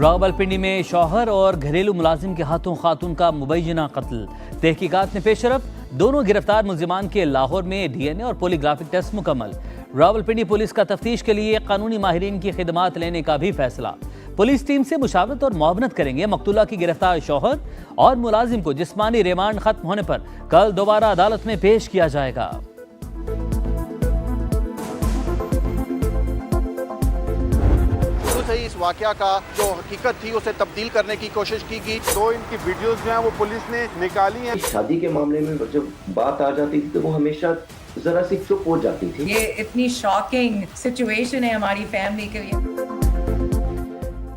راولپنڈی میں شوہر اور گھریلو ملازم کے ہاتھوں خاتون کا مبینہ قتل، تحقیقات میں پیش رفت، دونوں گرفتار ملزمان کے لاہور میں ڈی این اے اور پولی گرافک ٹیسٹ مکمل۔ راولپنڈی پولیس کا تفتیش کے لیے قانونی ماہرین کی خدمات لینے کا بھی فیصلہ، پولیس ٹیم سے مشاورت اور معاونت کریں گے۔ مقتولہ کی گرفتار شوہر اور ملازم کو جسمانی ریمانڈ ختم ہونے پر کل دوبارہ عدالت میں پیش کیا جائے گا۔ اس واقعہ کا جو حقیقت تھی اسے تبدیل کرنے کی کوشش کی گئی۔ تو ان کی ویڈیوز جو ہیں وہ پولیس نے نکالی ہیں۔ شادی کے معاملے میں جب بات آ جاتی تھی تو وہ ہمیشہ ذرا سی چپ ہو جاتی تھی۔ یہ اتنی شاکنگ سچویشن ہے ہماری فیملی کے لیے۔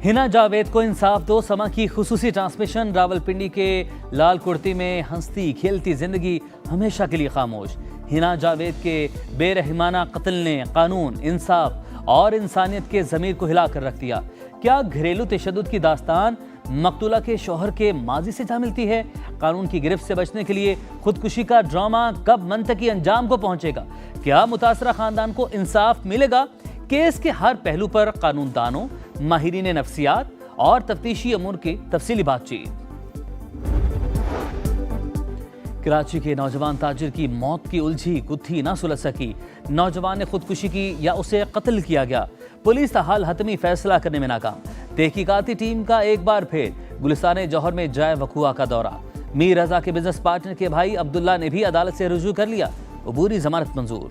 ہنا جاوید کو انصاف دو سما کی خصوصی ٹرانسمیشن۔ راولپنڈی کے لال کرتی میں ہنستی کھیلتی زندگی ہمیشہ کے لیے خاموش۔ ہنا جاوید کے بے رحمانہ قتل نے قانون، انصاف اور انسانیت کے ضمیر کو ہلا کر رکھ دیا۔ کیا گھریلو تشدد کی داستان مقتولہ کے شوہر کے ماضی سے جا ملتی ہے؟ قانون کی گرفت سے بچنے کے لیے خودکشی کا ڈرامہ کب منطقی انجام کو پہنچے گا؟ کیا متاثرہ خاندان کو انصاف ملے گا؟ کیس کے ہر پہلو پر قانون دانوں، ماہرین نفسیات اور تفتیشی امور کی تفصیلی بات چیت۔ کراچی کے نوجوان تاجر کی موت کی الجھی گتھی نہ سلجھ سکی۔ نوجوان نے خودکشی کی یا اسے قتل کیا گیا؟ پولیس تاحال حتمی فیصلہ کرنے میں ناکام۔ تحقیقاتی ٹیم کا ایک بار پھر گلستان جوہر میں جائے وقوعہ کا دورہ۔ میر رضا کے بزنس پارٹنر کے بھائی عبداللہ نے بھی عدالت سے رجوع کر لیا، عبوری ضمانت منظور۔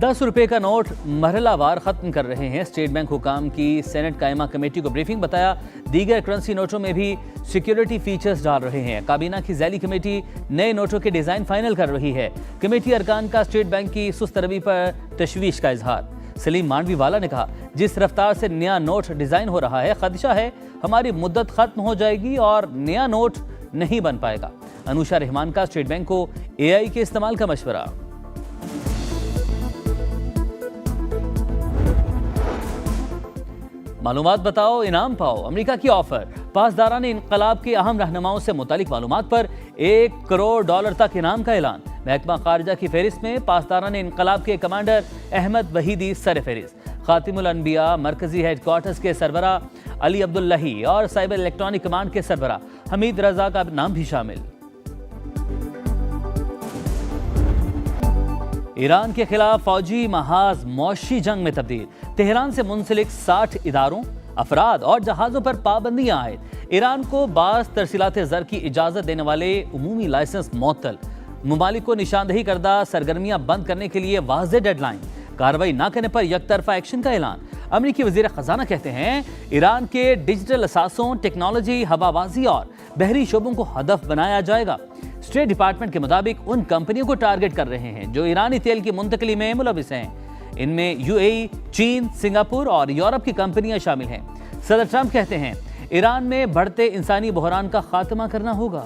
₹10 کا نوٹ مرحلہ وار ختم کر رہے ہیں۔ اسٹیٹ بینک حکام کی سینٹ قائمہ کمیٹی کو بریفنگ، بتایا دیگر کرنسی نوٹوں میں بھی سیکیورٹی فیچرز ڈال رہے ہیں۔ کابینہ کی ذیلی کمیٹی نئے نوٹوں کے ڈیزائن فائنل کر رہی ہے۔ کمیٹی ارکان کا اسٹیٹ بینک کی سست روی پر تشویش کا اظہار۔ سلیم مانڈوی والا نے کہا، جس رفتار سے نیا نوٹ ڈیزائن ہو رہا ہے، خدشہ ہے ہماری مدت ختم ہو جائے گی اور نیا نوٹ نہیں بن پائے گا۔ انوشا رحمان کا اسٹیٹ بینک کو اے آئی کے استعمال کا مشورہ۔ معلومات بتاؤ انعام پاؤ، امریکہ کی آفر۔ پاسداران انقلاب کے اہم رہنماؤں سے متعلق معلومات پر $1 کروڑ تک انعام کا اعلان۔ محکمہ خارجہ کی فہرست میں پاسداران انقلاب کے کمانڈر احمد وحیدی سر فہرست۔ خاتم الانبیاء مرکزی ہیڈ کوارٹرز کے سربراہ علی عبداللہی اور سائبر الیکٹرانک کمانڈ کے سربراہ حمید رضا کا نام بھی شامل۔ ایران کے خلاف فوجی محاذ معاشی جنگ میں تبدیل۔ تہران سے منسلک 60 اداروں، افراد اور جہازوں پر پابندیاں عائد۔ ایران کو بعض ترسیلات زر کی اجازت دینے والے عمومی لائسنس معطل۔ ممالک کو نشاندہی کردہ سرگرمیاں بند کرنے کے لیے واضح ڈیڈ لائن۔ کارروائی نہ کرنے پر یک طرفہ ایکشن کا اعلان۔ امریکی وزیر خزانہ کہتے ہیں ایران کے ڈیجیٹل اثاثوں، ٹیکنالوجی، ہوابازی اور بحری شعبوں کو ہدف بنایا جائے گا۔ اسٹیٹ ڈپارٹمنٹ کے مطابق ان کمپنیوں کو ٹارگٹ کر رہے ہیں جو ایرانی تیل کی منتقلی میں ملوث ہیں۔ ان میں یو اے ای، چین، سنگاپور اور یورپ کی کمپنیاں شامل ہیں۔ صدر ٹرمپ کہتے ہیں ایران میں بڑھتے انسانی بحران کا خاتمہ کرنا ہوگا۔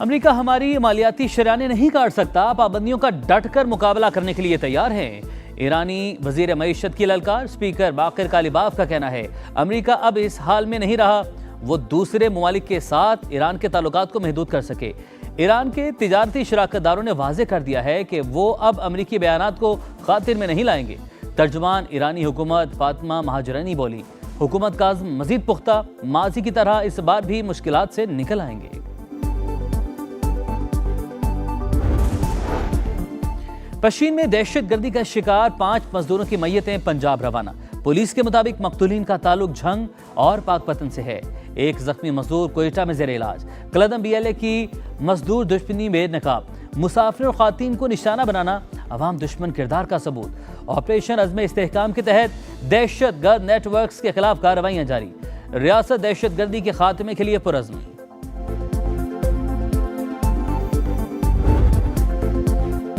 امریکہ ہماری مالیاتی شرائیں نہیں کاٹ سکتا، پابندیوں کا ڈٹ کر مقابلہ کرنے کے لیے تیار ہے۔ ایرانی وزیر معیشت کی للکار۔ اسپیکر باقر کالیباف کا کہنا ہے امریکہ اب اس حال میں نہیں رہا وہ دوسرے ممالک کے ساتھ ایران کے تعلقات کو محدود کر سکے۔ ایران کے تجارتی شراکت داروں نے واضح کر دیا ہے کہ وہ اب امریکی بیانات کو خاطر میں نہیں لائیں گے۔ ترجمان ایرانی حکومت فاطمہ مہاجرانی بولی، حکومت کا عزم مزید پختہ، ماضی کی طرح اس بار بھی مشکلات سے نکل آئیں گے۔ پشین میں دہشت گردی کا شکار 5 مزدوروں کی میتیں پنجاب روانہ۔ پولیس کے مطابق مقتولین کا تعلق جھنگ اور پاک پتن سے ہے۔ ایک زخمی مزدور کوئٹہ میں زیر علاج۔ کلدم بی ایل اے کی مزدور دشمنی بے نقاب۔ مسافر اور خواتین کو نشانہ بنانا عوام دشمن کردار کا ثبوت۔ آپریشن عزم استحکام کے تحت دہشت گرد نیٹ ورکس کے خلاف کارروائیاں جاری۔ ریاست دہشت گردی کے خاتمے کے لیے پرعزم۔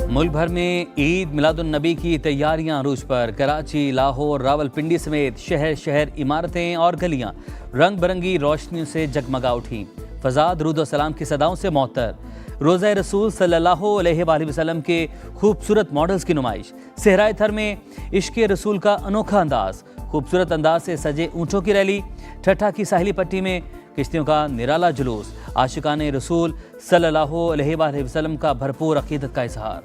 ملک بھر میں عید میلاد النبی کی تیاریاں عروج پر۔ کراچی، لاہور، راولپنڈی سمیت شہر شہر عمارتیں اور گلیاں رنگ برنگی روشنیوں سے جگمگا اٹھیں۔ فضا درود و سلام کی صداؤں سے معطر۔ روضہ رسول صلی اللہ علیہ وآلہ وسلم کے خوبصورت ماڈلز کی نمائش۔ صحرائے تھر میں عشق رسول کا انوکھا انداز۔ خوبصورت انداز سے سجے اونٹوں کی ریلی۔ ٹھٹھا کی ساحلی پٹی میں کشتیوں کا نرالا جلوس، عاشقان رسول صلی اللہ علیہ وآلہ وسلم کا بھرپور عقیدت کا اظہار۔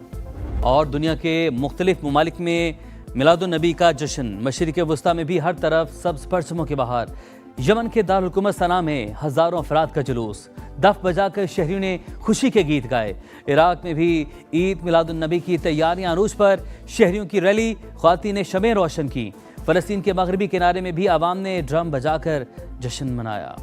اور دنیا کے مختلف ممالک میں میلاد النبی کا جشن، مشرق وسطیٰ میں بھی ہر طرف سبز پرچموں کی بہار۔ یمن کے دارالحکومت صنعا میں ہزاروں افراد کا جلوس، دف بجا کر شہریوں نے خوشی کے گیت گائے۔ عراق میں بھی عید میلاد النبی کی تیاریاں عروج پر، شہریوں کی ریلی، خواتین نے شمعیں روشن کی۔ فلسطین کے مغربی کنارے میں بھی عوام نے ڈرم بجا کر جشن منایا۔